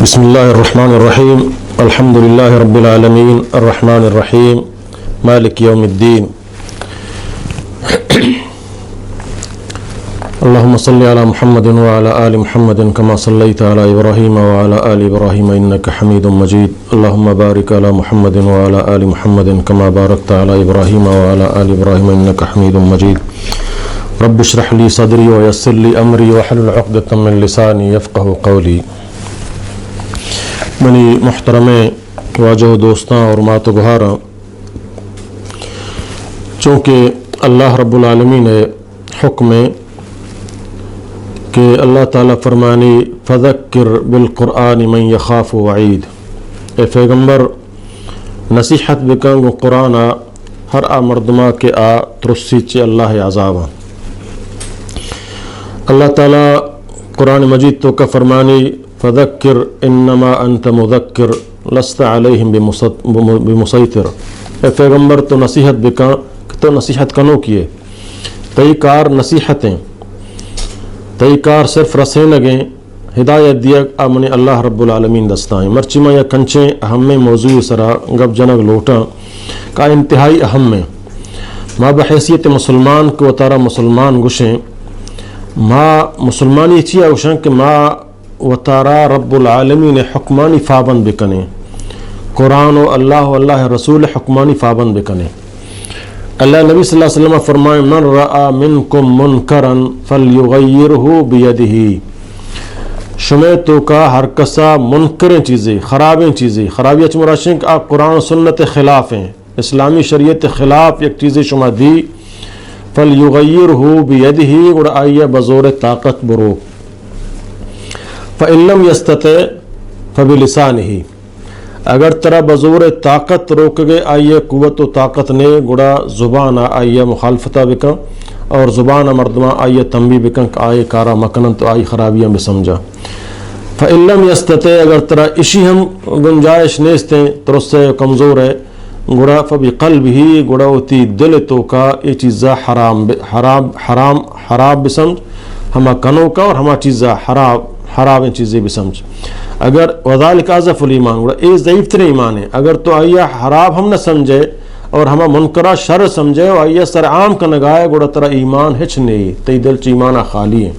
بسم اللہ الرحمن الرحیم الحمد للہ رب العالمین الرحمن الرحیم مالک یوم الدین اللہم صلی علی محمد وعلی آل محمد کما صلیت علی ابراہیم وعلی آل ابراہیم انک حمید مجید اللہم بارک علی محمد وعلی آل محمد کما بارکت علی ابراہیم وعلی آل ابراہیم انک حمید مجید رب اشرح لی صدری ویسر لی امری واحلل عقدۃ من لسانی یفقہوا قولی. منی محترم واجہ دوستاں اور مات گہاراں، چونکہ اللہ رب العالمین حکم ہے کہ اللہ تعالیٰ فرمانی فذکر بالقرآن من یخاف وعید، اے پیغمبر نصیحت بکن قرآن ہر آ مردمہ کے آ ترسی چے اللہ عذاب. اللہ تعالیٰ قرآن مجید تو کا فرمانی فذکر انما انت مذکر لست علیہم بمسیطر، اے پیغمبر تو نصیحت بکا تو نصیحت کنو کیے تئی کار نصیحتیں تئی کار صرف رسیں لگیں ہدایت دیا آمن اللہ رب العالمین دستائیں مرچیمہ یا کنچیں اہم میں موضوع سرا گب جنگ لوٹاں کا انتہائی اہم میں ما بحیثیت مسلمان کو تارا مسلمان گشیں ما مسلمانی چیا گشیں کہ ما و تارا رب العالمین حکمانی فابند بکنے قرآن و اللہ رسول حکمانی فابند بکنے. اللہ نبی صلی اللہ علیہ وسلم فرمائے من رأى منکم منکرا فلیغیرہ بیدہ، شمع تو کا ہر کسا منکریں چیزیں خرابیاں چمراشیں کہ آپ قرآن و سنت خلاف ہیں، اسلامی شریعت خلاف یک چیزیں شما دی فلیغیرہ بیدہ اور آئیے بزور طاقت برو. فَإِن لَّمْ يَسْتَطِعْ فَبِلِسَانِهِ، اگر ترا بزور طاقت روک گئے آئیے قوت و طاقت نے گڑا زبان آئیے مخالفتہ بکن اور زبان مردمہ آئیے تنبیہ بکن کہ آئیے کارا مکنن تو آئی خرابیاں بھی سمجھا. فَإِن لَّمْ يَسْتَطِعْ، اگر ترا اسی ہم گنجائش نیستیں ترسے کمزور ہے گڑا فَبِقَلْبِهِ، گڑا ہوتی دل تو کا یہ چیزا حرام بسمجھ ہما کنوں کا اور ہما چیزا حرام چیزیں بھی سمجھ. اگر وذالک اضعف الایمان، گڑا اے ضعیف تر ایمان ہے اگر تو آئیہ حرام ہم نہ سمجھے اور ہما منکرہ شر سمجھے اور آئیہ سر عام کا نگائے گڑا ترا ایمان ہچ نہیں تی دل چ ایمانہ خالی ہے.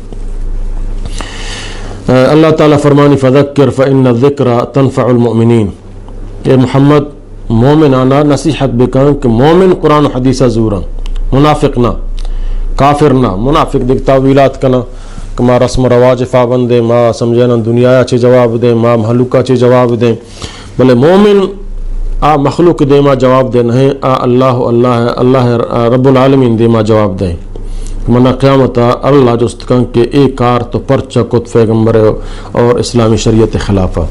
اللہ تعالیٰ فرمانی فذکر فإن الذکر تنفع المؤمنین، اے محمد مومنانا نصیحت بکن کہ مومن قرآن و حدیثہ زورا، منافق نہ کافر نہ. منافق دیکھ تاویلات کنا کہ ما رسم و رواج پابند دے، ما سمجھے نا دنیا چے جواب دے، ما محلوکہ چے جواب دے، بلے مومن آ مخلوق دے ما جواب دے نہیں آ اللہ رب العالمین دے ما جواب دے. منا قیامت اللہ جستکن کہ ایک کار تو پرچہ کت پیغمبر اور اسلامی شریعت خلافہ.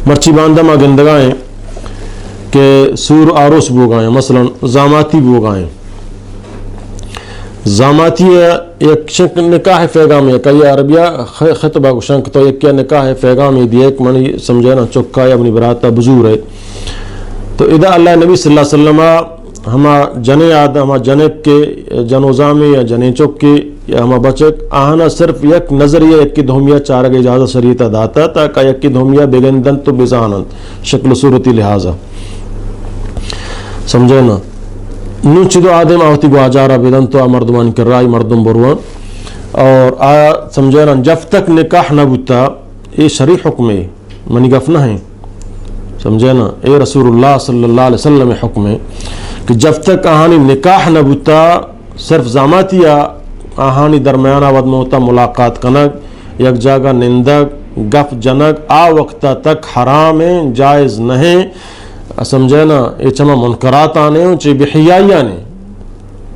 مرچی باندہ ما گندگائیں کہ سور آروس بوگائیں، مثلا زاماتی بوگائیں. زاماتی ایک شنک نکاح پیغام ہے کہ عربیہ خطبہ کو شنک تو ایک کیا نکاح پیغام ہے دی ایک منی سمجھے نا چکا یا اپنی براتا بزور ہے. تو اذا اللہ نبی صلی اللہ علیہ وسلم ہما جنے آدھا ہما جنک کے جنوزامی یا جنے چک کے یا ہما بچک آہنا صرف یک نظریہ یک کی دھومیہ چارگ اجازت شریعتہ داتا تاکہ یک کی دھومیہ بگندن تو بزانند شکل صورتی لحاظہ سمجھے نا نو چیدو آدم آوتی گو آجارہ بیدن تو مردمان کر رائی مردم بروان اور سمجھے نا جب تک نکاح نہ بوتا یہ شرعی حکم ہے منی گف نہ ہے سمجھے نا اے رسول اللہ صلی اللہ علیہ وسلم حکم ہے کہ جب تک آہانی نکاح نہ بوتا صرف زاماتی آہانی درمیانہ ود موتا ملاقات کنگ یک جاگہ نندگ گف جنگ آ وقتا تک حرام ہے جائز نہیں سمجھے نا یہ چما منکرات آنے ہوں چاہی بحیائی آنے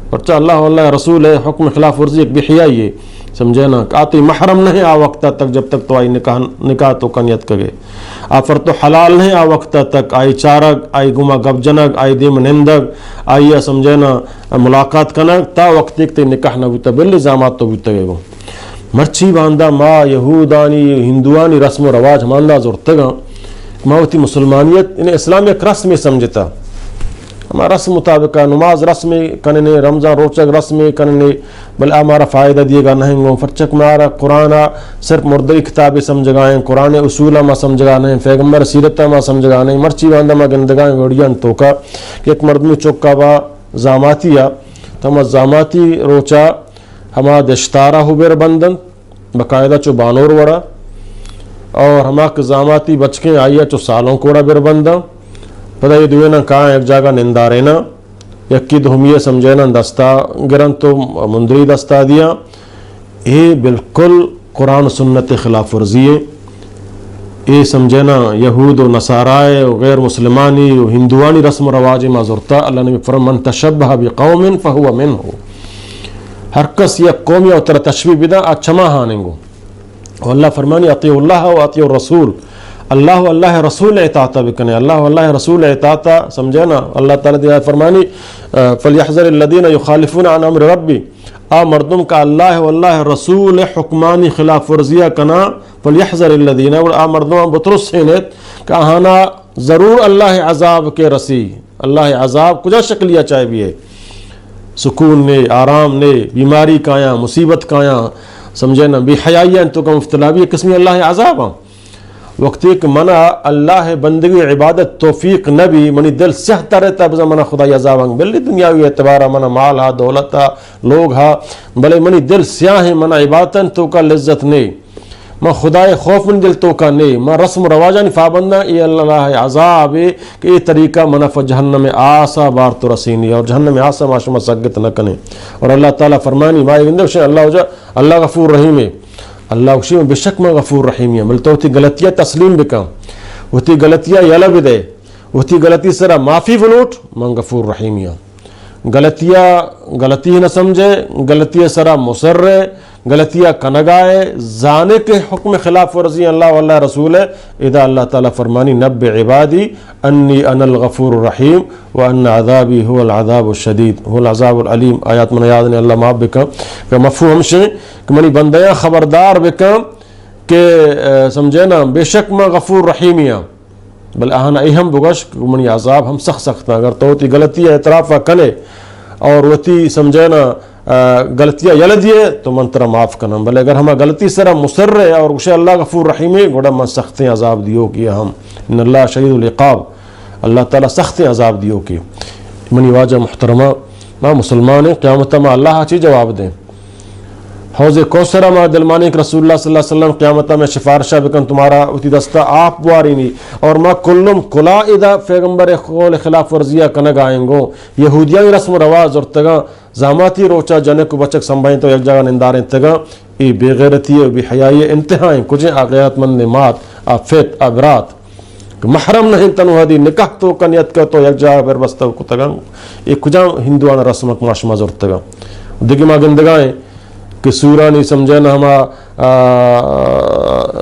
پرچہ اللہ رسول ہے حکم خلاف ورزی ایک بحیائی ہے سمجھے نا آتی محرم نہیں آ وقتا تک جب تک تو آئی نکاح تو کنیت کگے آفر تو حلال نہیں آ وقتا تک آئی چارگ آئی گما گب جنگ آئی دیم نندگ آئی سمجھے نا ملاقات کنگ تا وقت ایک تی نکاح نہ بوتا بلی زامات تو بوتا گے گو. مرچی باندہ ما یہودانی ہندوانی رسم و رواج ہماندہ زورتگا ماوتی مسلمانیت انہیں اسلام ایک رسم میں سمجھتا ہمارا رسم مطابق نماز رسم کرنے رمضان روچک رسم کرنے بل ہمارا فائدہ دیے گا نہیں گو فرچک مارا قرآن صرف مردی کتابیں سمجھ گائیں قرآن اصول ما سمجھ گا نہیں پیغمبر سیرت ما سمجھ گا نہیں مرچی باندھا ما گندگائیں وڑیاں تو کا کہ ایک مردمی چوکا با زاماتیا تو ہم زاماتی روچا ہما دشتارہ ہو بیر بندن باقاعدہ چو بانور وڑا اور ہما زاماتی بچکیں آئیا چو سالوں کوڑا بیر بندن پتہ یہ دوئے نا کہاں ایک جگہ نندارے نا یکی دھومیے سمجھے نا دستا گرن تو مندری دستا دیا یہ بالکل قرآن سنت خلاف ورزی ہے یہ سمجھے نا یہود و نصارائے و غیر مسلمانی و ہندوانی رسم و رواج معذورتا اللہ نے فرمان من تشبہ بقوم فہو منہ ہر کس یک قومی اور ترہ تشبیح بدا اچھما ہاننگو اور اللہ فرمانی اطیع اللہ و اطیع الرسول اللہ رسول اطاعت بکنے اللہ رسول اطاعت سمجھے نا اللہ تعالیٰ دی فرمانی فلیحذر الذین یخالفون عن امر ربی مردم کا اللہ رسول حکمانی خلاف ورزیہ کنا فلیحذر الذین مردم بطرس سینت کہ آہانا ضرور اللہ عذاب کے رسی اللہ عذاب کجا شکلیہ چاہے بھی ہے سکون نے آرام نے بیماری کایا مصیبت کایا سمجھے نا بے حیائیاں تو کا مفتلابی قسمی اللہ عذاب وقت ایک منع اللہ بندگی عبادت توفیق نبی منی دل سہتا رہتا بزا منع خدا عذاب بلی دنیاوی اعتبارا منع مال ہا دولت ہا لوگ ہا بلے منی دل سیاہ ہے منع عبادتاً تو کا لذت نہیں میں خدا خوف من دل تو کا نہیں میں رسم و رواجانی فابندہ یہ اللہ عذاب ہے کہ یہ طریقہ منع جہنم آسا بار تو رسینی اور جہنم آسا معاشمہ سگت نہ کنے اور اللہ تعالیٰ فرمانی مائی گندے اللہ غفور رحیم ہے اللہ اکشی میں بے شک میں غفور رحیمیہ ملتا ہوتی غلطیہ تسلیم بکا ہوتی غلطیہ یلا بدے ہوتی غلطی سرا معافی فلوٹ میں غفور رحیمیہ غلطی نہ سمجھے غلطیہ سرا مسرے غلطیہ کنگائے زانے کے حکم خلاف ورزی اللہ واللہ رسول ہے اذا اللہ تعالیٰ فرمانی نبع عبادی انی انا الغفور الرحیم وان عذابی هو العذاب الشدید هو العذاب العلیم آیات من یاد نے اللہ معاف بکا کہ مفہوم سے کہ منی بندیاں خبردار بکا کہ سمجھے نا بے شک میں غفور رحیمیاں بل آہنا اہم بگش کہ منی عذاب ہم سخت اگر تو ہوتی غلطی اعترافہ کنے اور ہوتی سمجھے نا غلطیاں یلدیے تو من ترہ معاف کنم بلے اگر ہمیں غلطی سرہ مصر ہے اور اسے اللہ غفور رحیمی گوڑا من سخت عذاب دیو کیا ہم ان اللہ شدید العقاب اللہ تعالیٰ سخت عذاب دیو کی منی واجہ محترمہ ما مسلمان قیامت ما اللہ چی جواب دیں حوض کوثر ما دلمانی کہ رسول اللہ صلی اللہ علیہ وسلم قیامت میں شفارشہ بکن تمہارا اتی دستہ آپ بواری نہیں اور ما کلم کلا ادا پیغمبر قول خلاف ورزیہ کنگ آئیں گو یہودیاں رسم و رواز اور تگا زاماتی روچا جنے کو بچک سنبھائیں تو یک جگہ ننداریں تگا ای بے غیرتی بے حیائی انتہائیں کجیں آغیات من نمات آفیت آبرات محرم نہیں تنوہ دی نکاح تو کنیت کا تو یک جگہ بیر بستہ کو تگا ای کجا ہندوان رسمک معاشمہ زور تگا دیکھ ما گندگائیں کہ سورہ نہیں سمجھے نا ہما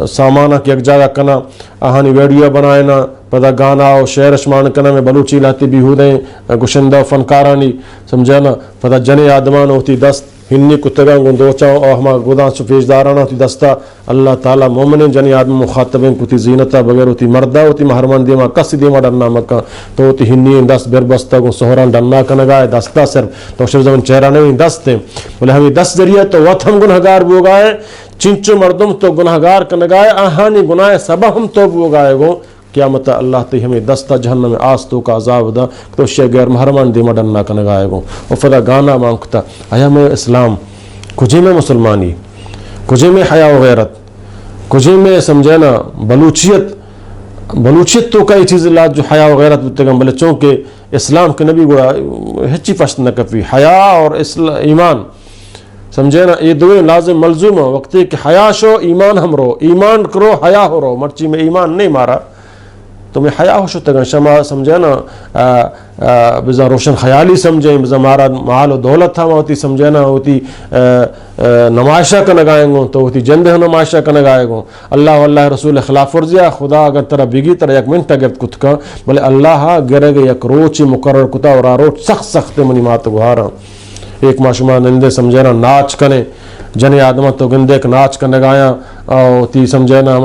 سامانہ کی ایک جگہ کنا آہانی ویڈیو بنائے نا پدا گانا و شعرش مان کنا میں بلوچی لاتی بھی ہو دیں گشندہ و فنکارانی سمجھے نا پدا جنے آدمان ہوتی دست ہنی کتگاں گندو چاہوں اور ہما گودان سفیش دارانا ہوتی دستا اللہ تعالیٰ مومن جنی آدم مخاطبیں کتی زینتا بغیر ہوتی مردہ ہوتی محرمان دیما کسی دیما ڈننا مکہ تو ہوتی ہنی دست بیر بستا گو سہران ڈننا کنگائے دستا صرف تو شب زمین چہرہ نہیں دستے بولے ہمیں دست ذریعہ تو وقت ہم گنہگار بو گائے چنچو مردم تو گنہگار کنگائے آہانی گناہ سبا ہم تو بو گائے گو قیامت اللہ تی ہمیں دستہ جہنم میں آستو کا عذاب دا تو شیع غیر محرمان دیما ڈننا کنگائے گو اور فدا گانا مانکتا آیا میں اسلام کجھے میں مسلمانی کجھے میں حیا و غیرت کجھے میں سمجھے نا بلوچیت تو کئی چیز اللہ جو حیا و غیرت بتے گا بلے چونکہ اسلام کے نبی گوڑا ہچی فشت نہ کفی حیا اور ایمان سمجھے نا یہ دوئے لازم ملزوم ہو وقتی کہ حیا شو ایمان ہم رو ایمان کرو حیا ہو رو مرچی میں ایمان نہیں مارا تو میں حیا ہو شتا گا شما سمجھے نا بزا روشن خیالی سمجھیں بزا مارا مال و دولت تھا ہوتی سمجھے نا ہوتی نمائشہ کا نگائیں گو تو ہوتی جندہ نمائشہ کا نگائیں گو اللہ واللہ رسول خلاف ورزیہ خدا اگر ترہ بگی ترہ یک منٹا گفت کت کا بلے اللہ گرے گے یک روچی مقرر کتا اور روچ سخت منی مات گوارا ایک معشومہ نندے سمجھے نا ناچ کنے جنے آدمہ تو گندے کے ناچ کا نگایا او تی سمجھے نا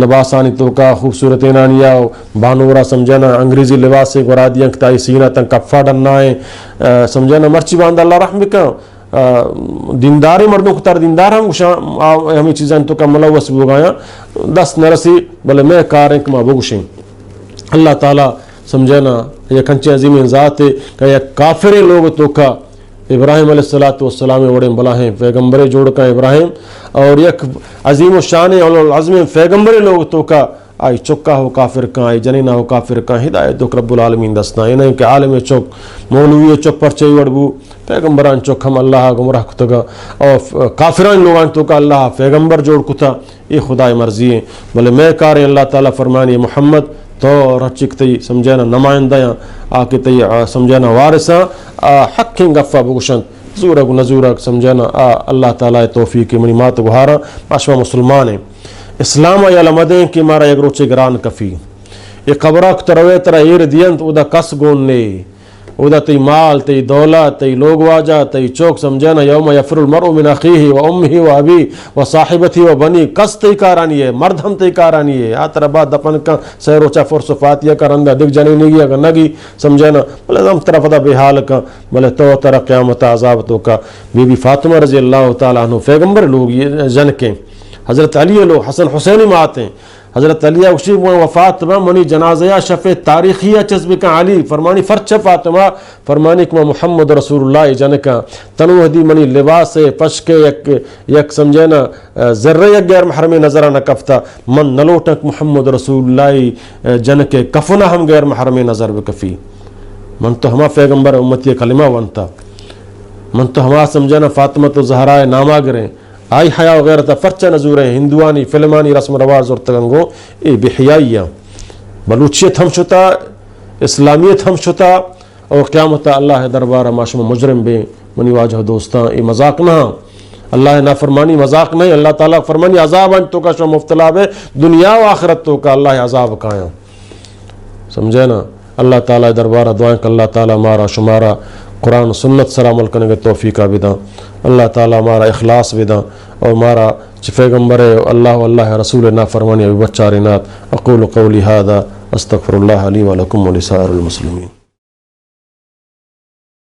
لباسانی تو کا خوبصورت نانیا بانورا سمجھے نا انگریزی لباس سے گرا دیا تائی سینہ تن کفا ڈننا ہے سمجھے نا مرچی باندھ اللہ رحم بکا دینداری مردوں کو تر دیندار ہم ہمیں چیزیں تو کا ملوث بگایا دست نرسی بلے میں کاریں کما بگشیں اللہ تعالیٰ سمجھے نا یہ کنچے عظیم ذات ہے کہ یہ کافر لوگ تو کا ابراہیم علیہ السلام وڑے بلا ہیں پیغمبر جوڑ کا ابراہیم اور یک عظیم و شان العظم پیغمبر لوگ تو کا آئی چکا ہو کافر کا آئی جنینہ ہو کافر کا ہدایت دک رب العالمین دسنا یہ نہیں کہ عالم چک مولوی چک پر چاہی وڑبو پیغمبران چک ہم اللہ گمراہ کتگا اور کافران لوگان تو کا اللہ پیغمبر جوڑ کتا یہ خدای مرضی ہے بلے میں کاریں اللہ تعالیٰ فرمانی محمد تو رچک تی سمجھینا نمائندیاں آکے تی سمجھینا وارثاں حق گفا بگشن زورک نزورک سمجھینا اللہ تعالیٰ توفیق منی مات گہارا ماشوا مسلمان ہیں اسلام یا لمدیں کہ مارا یک روچے گران کفی یہ قبرک تروے ترہ ایر دینت او دا کس گوننے او دا تی مال تی دولت تی لوگ واجہ تی چوک سمجھینا یوم یفر المرء من اخیہ و امہ و ابی و صاحبتی و بنی کس تی کارانی ہے مرد ہم تی کارانی ہے آتر بعد دپن کا سیروچا فرس و فاتحہ کرندہ دکھ جنی نگی اگر نگی سمجھینا بلے ہم طرف دا بحال کا بلے تو تر قیامت عذاب تو کا بی بی فاطمہ رضی اللہ تعالیٰ عنہ پیغمبر لوگ یہ جن کے حضرت علی لو حسن حسین میں آتے ہیں حضرت علی اسی وفات میں منی جنازیہ شفع تاریخیہ چسب کا علی فرمانی فرچ فاطمہ فرمانی کہ محمد رسول اللہ جن کا تنوہ دی منی لباس پشکے یک سمجھینا ذرہ یک غیر محرم نظرہ نہ کفتا من نلوٹک محمد رسول اللہ جن کے کفنا ہم غیر محرم نظر بکفی من تو ہما پیغمبر امتی کلمہ ونتا من تو ہما سمجھینا فاطمہ تو زہرائے نامہ گریں آئی حیا وغیرہ تا فرچہ نظور ہیں ہندوانی فلمانی رسم رواج اور تگنگو اے بحیائیہ بلوچیت ہم شتا اسلامیت ہم شتا اور قیامت اللہ دربارہ معاشم مجرم بے منی واجہ دوستان اے مذاق نہ اللہ نافرمانی مذاق نہیں اللہ تعالیٰ فرمانی عذاب انت تو کا شو مفتلا بے دنیا و آخرت تو کا اللہ عذاب کایا سمجھے نا اللہ تعالیٰ دربارہ دعائیں کہ اللہ تعالیٰ مارا شمارا قرآن سنت سر عمل کرنے کے توفیقہ بھی دا اللہ تعالیٰ ہمارا اخلاص بھی دا اور ہمارا پیغمبر اللہ واللہ رسول نافرمانی بچارنات اقول قولی هذا استغفر اللہ لی ولکم ولسائر المسلمین.